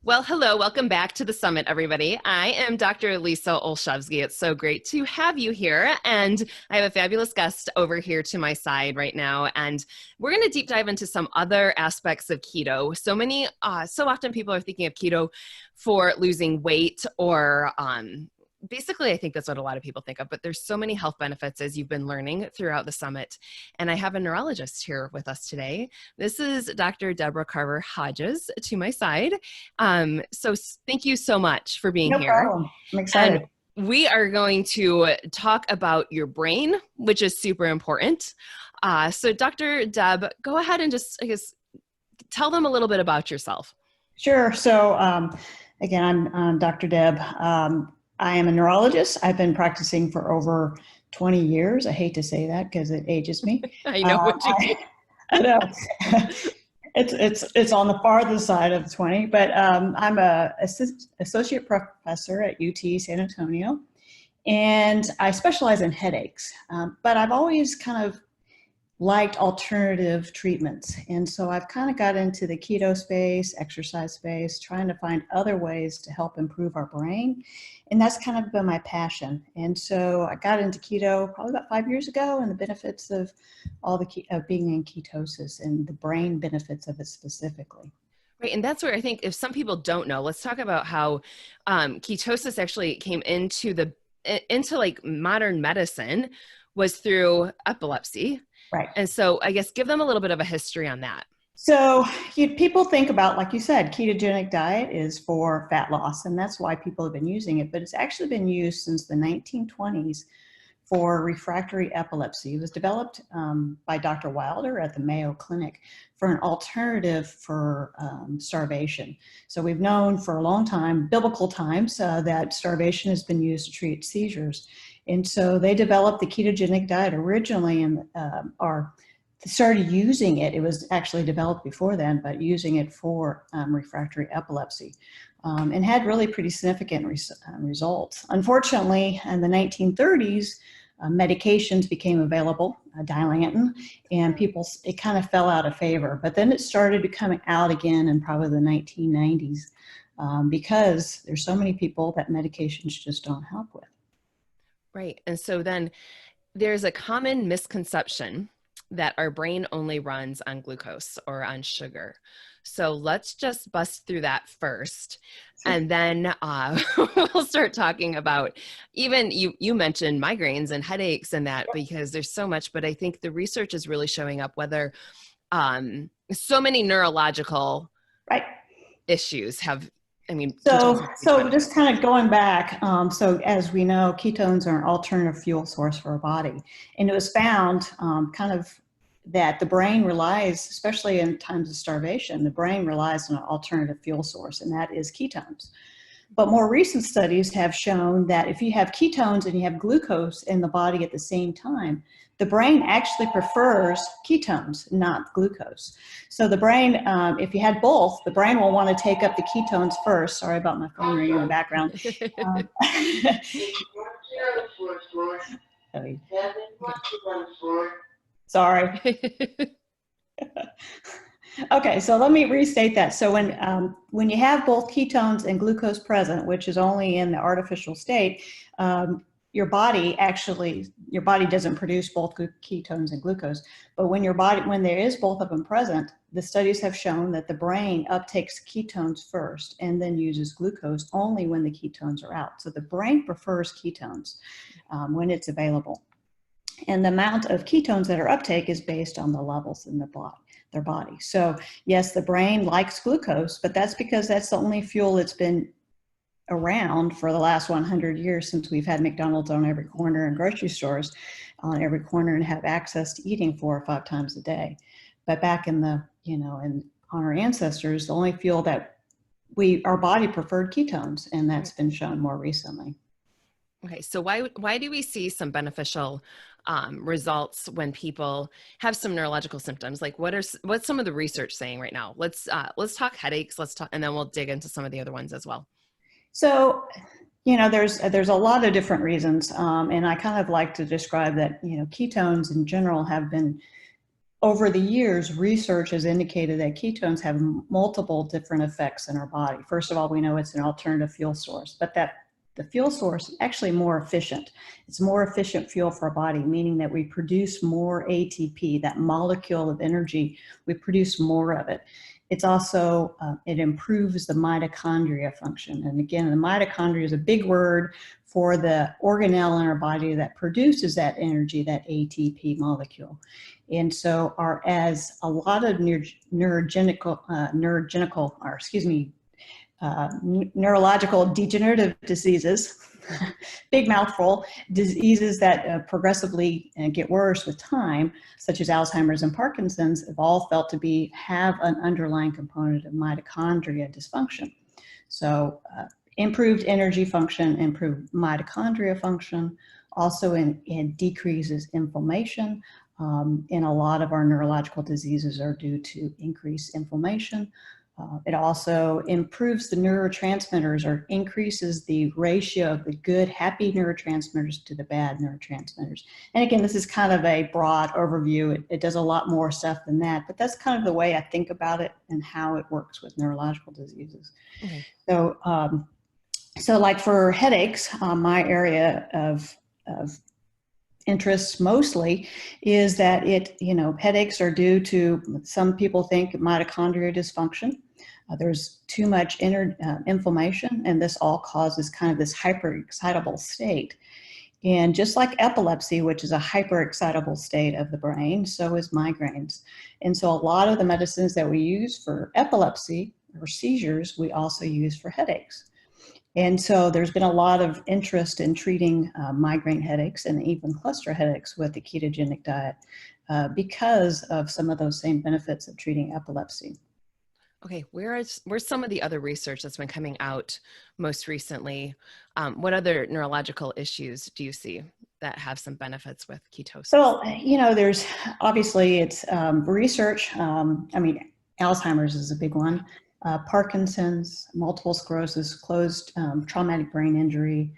Well, hello, welcome back to the summit, everybody. I am Dr. Lisa Olszewski. It's so great to have you here. And I have a fabulous guest over here to my side right now. And we're going to deep dive into some other aspects of keto. So often people are thinking of keto for losing weight or basically, I think that's what a lot of people think of, but there's so many health benefits as you've been learning throughout the summit. And I have a neurologist here with us today. This is Dr. Deborah Carver Hodges to my side. So thank you so much for being here. No problem. I'm excited. And we are going to talk about your brain, which is super important. So Dr. Deb, go ahead and just, tell them a little bit about yourself. Sure. So again, I'm Dr. Deb. I am a neurologist. I've been practicing for over 20 years. I hate to say that because it ages me. I know what you mean. I know. It's on the farthest side of 20, but I'm a associate professor at UT San Antonio, and I specialize in headaches. But I've always kind of liked alternative treatments. And so I've kind of got into the keto space, exercise space, trying to find other ways to help improve our brain. And that's kind of been my passion. And so I got into keto probably about 5 years ago, and the benefits of of being in ketosis and the brain benefits of it specifically. Right. And that's where I think if some people don't know, let's talk about how ketosis actually came into like modern medicine was through epilepsy. Right. And so I guess give them a little bit of a history on that. So people think about, like you said, ketogenic diet is for fat loss, and that's why people have been using it. But it's actually been used since the 1920s for refractory epilepsy. It was developed by Dr. Wilder at the Mayo Clinic for an alternative for starvation. So we've known for a long time, biblical times, that starvation has been used to treat seizures. And so they developed the ketogenic diet originally and started using it. It was actually developed before then, but using it for refractory epilepsy and had really pretty significant results. Unfortunately, in the 1930s, medications became available, Dilantin, and it kind of fell out of favor. But then it started coming out again in probably the 1990s because there's so many people that medications just don't help with. Right. And so then there's a common misconception that our brain only runs on glucose or on sugar. So let's just bust through that first. And then we'll start talking about, even you mentioned migraines and headaches and that, because there's so much, but I think the research is really showing up whether so many neurological issues have, So just kind of going back, so as we know, ketones are an alternative fuel source for our body. And it was found that the brain relies, especially in times of starvation, the brain relies on an alternative fuel source, and that is ketones. But more recent studies have shown that if you have ketones and you have glucose in the body at the same time, the brain actually prefers ketones, not glucose. So the brain, if you had both, the brain will want to take up the ketones first. Sorry about my phone ringing in the background. Sorry. Okay, so let me restate that. So when you have both ketones and glucose present, which is only in the artificial state, your body doesn't produce both ketones and glucose. But when there is both of them present, the studies have shown that the brain uptakes ketones first and then uses glucose only when the ketones are out. So the brain prefers ketones when it's available. And the amount of ketones that are uptake is based on the levels in their body. So yes, the brain likes glucose, but that's because that's the only fuel that's been around for the last 100 years since we've had McDonald's on every corner and grocery stores on every corner and have access to eating 4 or 5 times a day. But back in on our ancestors, the only fuel that our body preferred ketones, and that's been shown more recently. Okay, so why do we see some beneficial results when people have some neurological symptoms? Like what's some of the research saying right now? Let's talk headaches. And then we'll dig into some of the other ones as well. So, there's a lot of different reasons, and I kind of like to describe that ketones in general have been over the years, research has indicated that ketones have multiple different effects in our body. First of all, we know it's an alternative fuel source, but that the fuel source is actually more efficient. It's more efficient fuel for our body, meaning that we produce more ATP, that molecule of energy, we produce more of it. It's also, it improves the mitochondria function. And again, the mitochondria is a big word for the organelle in our body that produces that energy, that ATP molecule. And so as a lot of neurological degenerative diseases, big mouthful, diseases that progressively get worse with time, such as Alzheimer's and Parkinson's, have all felt to have an underlying component of mitochondria dysfunction. So improved energy function, improved mitochondria function, also it decreases inflammation. And a lot of our neurological diseases are due to increased inflammation. It also improves the neurotransmitters, or increases the ratio of the good, happy neurotransmitters to the bad neurotransmitters. And again, this is kind of a broad overview. It does a lot more stuff than that, but that's kind of the way I think about it and how it works with neurological diseases. Okay. So like for headaches, my area of interest mostly is that headaches are due to, some people think, mitochondrial dysfunction. There's too much inflammation, and this all causes kind of this hyperexcitable state. And just like epilepsy, which is a hyperexcitable state of the brain, so is migraines. And so a lot of the medicines that we use for epilepsy or seizures, we also use for headaches. And so there's been a lot of interest in treating migraine headaches and even cluster headaches with the ketogenic diet because of some of those same benefits of treating epilepsy. Okay, where's some of the other research that's been coming out most recently? What other neurological issues do you see that have some benefits with ketosis? Well, there's obviously it's research. Alzheimer's is a big one. Parkinson's, multiple sclerosis, closed traumatic brain injury,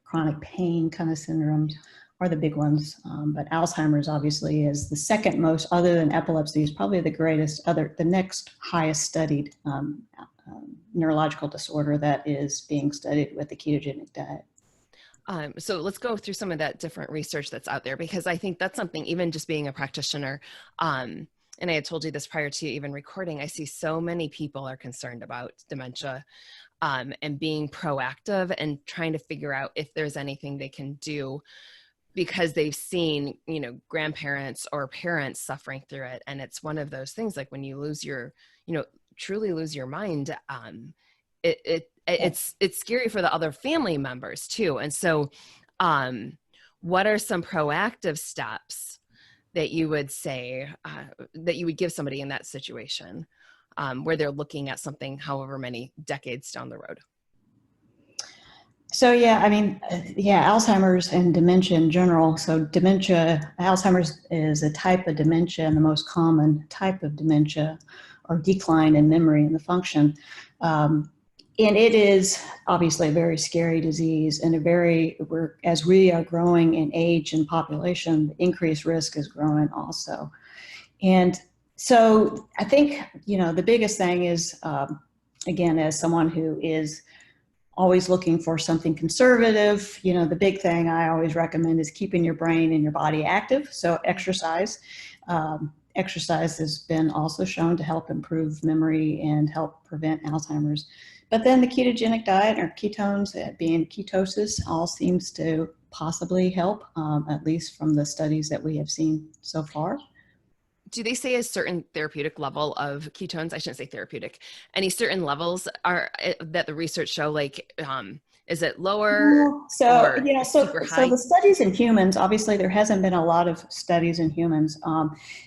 chronic pain kind of syndromes are the big ones. But Alzheimer's obviously is the second most, other than epilepsy, is probably the greatest, the next highest studied neurological disorder that is being studied with the ketogenic diet. So let's go through some of that different research that's out there, because I think that's something, even just being a practitioner, and I had told you this prior to even recording, I see so many people are concerned about dementia and being proactive and trying to figure out if there's anything they can do, because they've seen, grandparents or parents suffering through it. And it's one of those things, like when you lose your, truly lose your mind, it's scary for the other family members too. And so what are some proactive steps that you would say that you would give somebody in that situation where they're looking at something however many decades down the road? So Alzheimer's and dementia in general. So Alzheimer's is a type of dementia, and the most common type of dementia or decline in memory and the function. And it is obviously a very scary disease, and as we are growing in age and population, the increased risk is growing also. And so I think, the biggest thing is, again, as someone who is always looking for something conservative, the big thing I always recommend is keeping your brain and your body active. So exercise. Exercise has been also shown to help improve memory and help prevent Alzheimer's. But then the ketogenic diet, or ketones, being ketosis, all seems to possibly help, at least from the studies that we have seen so far. Do they say a certain therapeutic level of ketones? I shouldn't say therapeutic. Any certain levels that the research show, like, is it lower so the studies in humans, obviously there hasn't been a lot of studies in humans,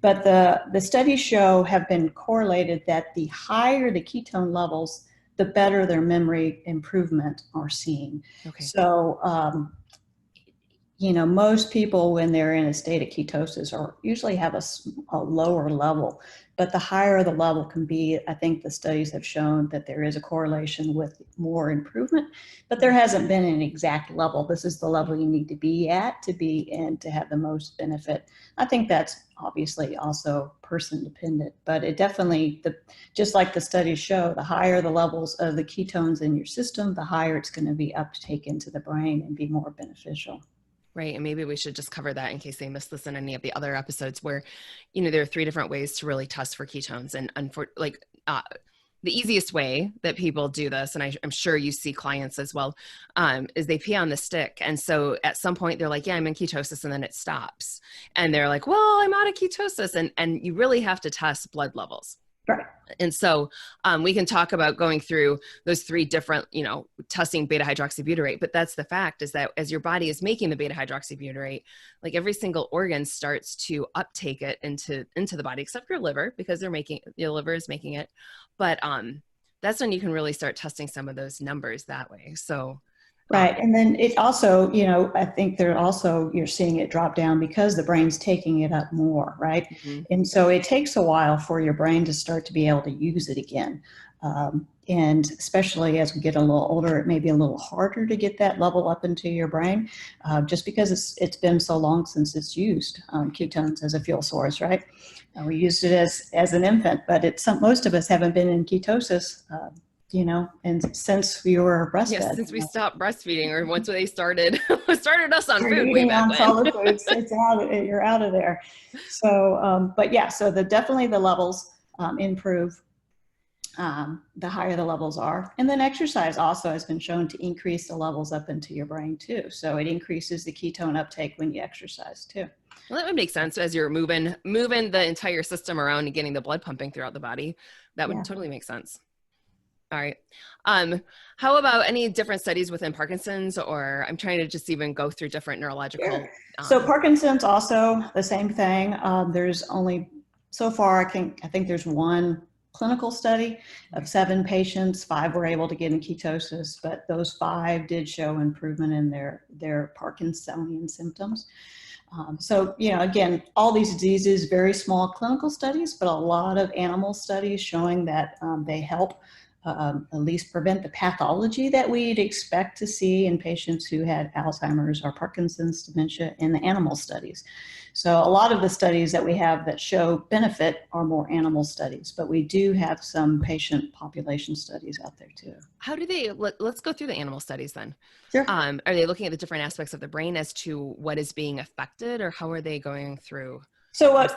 but the studies have been correlated that the higher the ketone levels, the better their memory improvement are seen. Okay. So, most people when they're in a state of ketosis are usually have a lower level, but the higher the level can be, I think the studies have shown that there is a correlation with more improvement, but there hasn't been an exact level. This is the level you need to be at to be in to have the most benefit. I think that's obviously also person dependent, but it definitely, just like the studies show, the higher the levels of the ketones in your system, the higher it's going to be uptake into the brain and be more beneficial. Right. And maybe we should just cover that in case they missed this in any of the other episodes where, there are 3 different ways to really test for ketones. And the easiest way that people do this, and I'm sure you see clients as well, is they pee on the stick. And so at some point they're like, yeah, I'm in ketosis, and then it stops. And they're like, well, I'm out of ketosis. And you really have to test blood levels. Right. And so we can talk about going through those 3 different, testing beta hydroxybutyrate, but that's the fact, is that as your body is making the beta hydroxybutyrate, like every single organ starts to uptake it into the body, except your liver, because your liver is making it. But that's when you can really start testing some of those numbers that way. So Right. And then it also, I think you're seeing it drop down because the brain's taking it up more, right? mhm. And so it takes a while for your brain to start to be able to use it again. And especially as we get a little older, it may be a little harder to get that level up into your brain, just because it's been so long since it's used ketones as a fuel source, right? We used it as an infant, but most of us haven't been in ketosis and since we were breastfed. Yes, since we stopped breastfeeding, or once they started us on You're food way eating back on when. solid foods, you're out of there. So, but yeah, so definitely the levels improve the higher the levels are. And then exercise also has been shown to increase the levels up into your brain too. So it increases the ketone uptake when you exercise too. Well, that would make sense as you're moving the entire system around and getting the blood pumping throughout the body. That would Yeah. totally make sense. All right. How about any different studies within Parkinson's, or I'm trying to just even go through different neurological. Sure. So Parkinson's also the same thing. There's only so far, I think there's one clinical study of 7 patients. 5 were able to get in ketosis, but those 5 did show improvement in their Parkinsonian symptoms. So, again, all these diseases, very small clinical studies, but a lot of animal studies showing that they help at least prevent the pathology that we'd expect to see in patients who had Alzheimer's or Parkinson's dementia in the animal studies. So a lot of the studies that we have that show benefit are more animal studies, but we do have some patient population studies out there too. How do they, let's go through the animal studies then. Sure. Are they looking at the different aspects of the brain as to what is being affected, or how are they going through? So,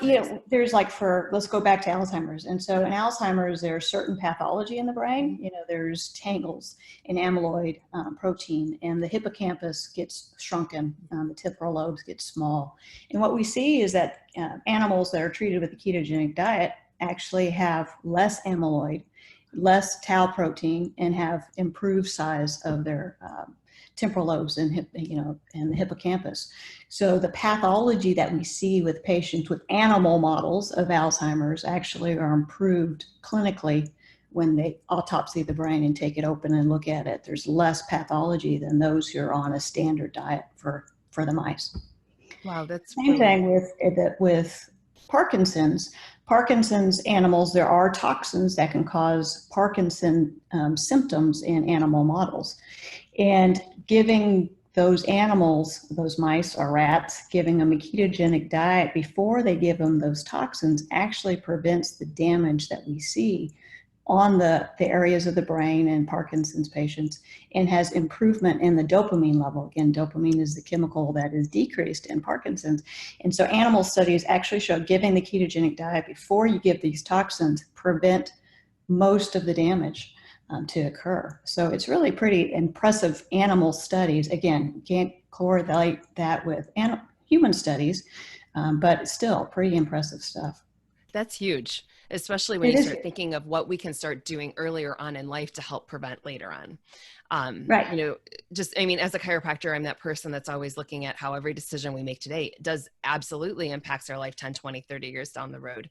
there's let's go back to Alzheimer's. And so in Alzheimer's, there's certain pathology in the brain. There's tangles in amyloid protein, and the hippocampus gets shrunken. The temporal lobes get small. And what we see is that animals that are treated with the ketogenic diet actually have less amyloid, less tau protein, and have improved size of their temporal lobes and the hippocampus. So the pathology that we see with patients with animal models of Alzheimer's actually are improved clinically when they autopsy the brain and take it open and look at it. There's less pathology than those who are on a standard diet for the mice. Wow, that's same thing with Parkinson's animals. There are toxins that can cause Parkinson symptoms in animal models. And giving those animals, those mice or rats, giving them a ketogenic diet before they give them those toxins actually prevents the damage that we see on the areas of the brain in Parkinson's patients, and has improvement in the dopamine level. Again, dopamine is the chemical that is decreased in Parkinson's. And so animal studies actually show giving the ketogenic diet before you give these toxins prevent most of the damage to occur. So it's really pretty impressive animal studies. Again, can't correlate that with human studies, but still pretty impressive stuff. That's huge, especially when you start thinking of what we can start doing earlier on in life to help prevent later on. Right. As a chiropractor, I'm that person that's always looking at how every decision we make today does absolutely impacts our life 10, 20, 30 years down the road.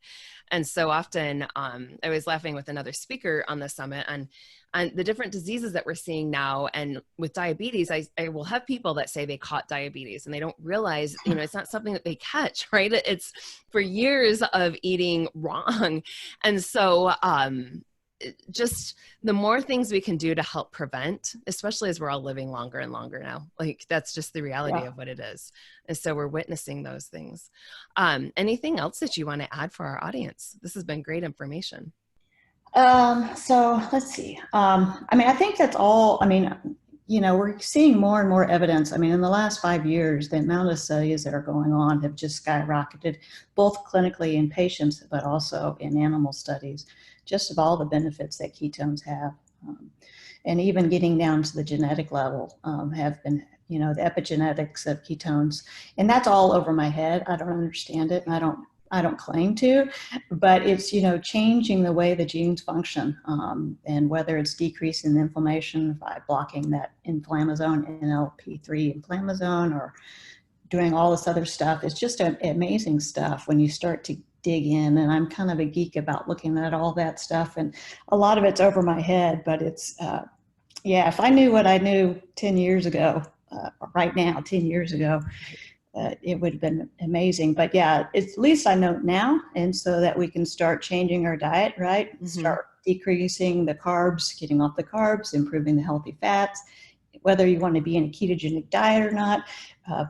And so often, I was laughing with another speaker on the summit, and and the different diseases that we're seeing now. And with diabetes, I will have people that say they caught diabetes and they don't realize, it's not something that they catch, right? It's for years of eating wrong. And so, just the more things we can do to help prevent, especially as we're all living longer and longer now, like that's just the reality Yeah. of what it is. And so we're witnessing those things. Anything else that you want to add for our audience? This has been great information. So let's see. I think that's all. We're seeing more and more evidence. In the last 5 years, the amount of studies that are going on have just skyrocketed, both clinically in patients, but also in animal studies, just of all the benefits that ketones have. And even getting down to the genetic level, have been, the epigenetics of ketones. And that's all over my head. I don't understand it, and I don't claim to, but it's, changing the way the genes function, and whether it's decreasing the inflammation by blocking that inflammasome, NLP3 inflammasome, or doing all this other stuff. It's just amazing stuff when you start to dig in. And I'm kind of a geek about looking at all that stuff. And a lot of it's over my head, but it's, if I knew what I knew 10 years ago, right now, 10 years ago, it would have been amazing. But yeah, at least I know now. And so that we can start changing our diet, right? Mm-hmm. Start decreasing the carbs, getting off the carbs, improving the healthy fats. Whether you want to be in a ketogenic diet or not,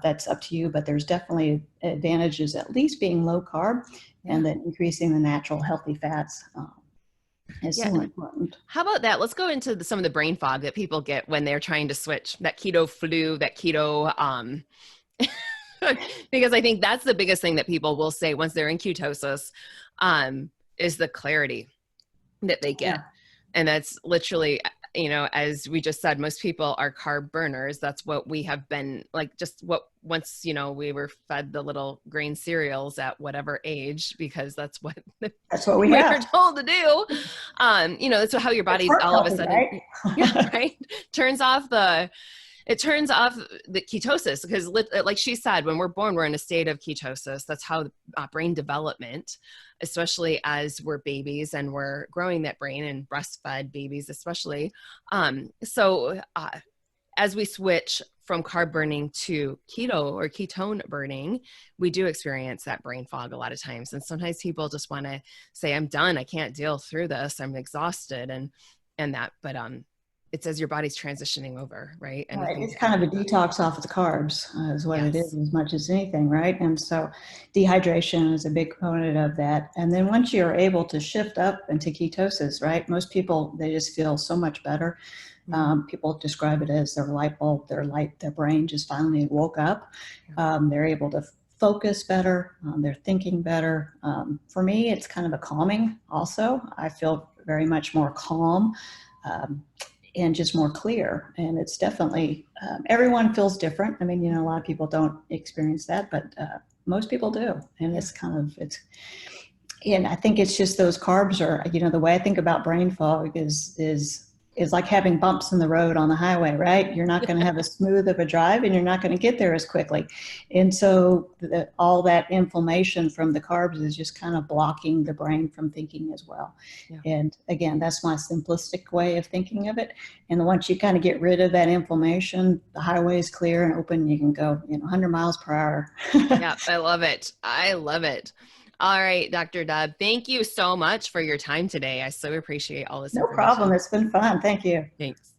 that's up to you. But there's definitely advantages, at least being low carb, and then increasing the natural healthy fats is so important. How about that? Let's go into some of the brain fog that people get when they're trying to switch, that keto flu, that keto, because I think that's the biggest thing that people will say once they're in ketosis, is the clarity that they get. Yeah. And that's literally, as we just said, most people are carb burners. That's what we have been like, just once, we were fed the little grain cereals at whatever age, because that's what we were told to do. That's how your body all of a sudden, right? Right? Turns off the ketosis, because like she said, when we're born, we're in a state of ketosis. That's how brain development, especially as we're babies and we're growing that brain, and breastfed babies especially. So as we switch from carb burning to keto or ketone burning, we do experience that brain fog a lot of times. And sometimes people just want to say, I'm done. I can't deal through this. I'm exhausted and that, but it's as your body's transitioning over, right? And right. It's kind of a detox off of the carbs, is what it is, as much as anything, right? And so dehydration is a big component of that. And then once you're able to shift up into ketosis, right, most people, they just feel so much better. People describe it as their light bulb, their brain just finally woke up. They're able to focus better. They're thinking better. For me, it's kind of a calming also. I feel very much more calm. And just more clear. And it's definitely, everyone feels different. A lot of people don't experience that, but most people do. And and I think it's just those carbs are, the way I think about brain fog is like having bumps in the road on the highway, right? You're not going to have as smooth of a drive, and you're not going to get there as quickly. And so all that inflammation from the carbs is just kind of blocking the brain from thinking as well. Yeah. And again, that's my simplistic way of thinking of it. And once you kind of get rid of that inflammation, the highway is clear and open. You can go, 100 miles per hour. Yeah, I love it. I love it. All right, Dr. Deb, thank you so much for your time today. I so appreciate all this information. No problem. It's been fun. Thank you. Thanks.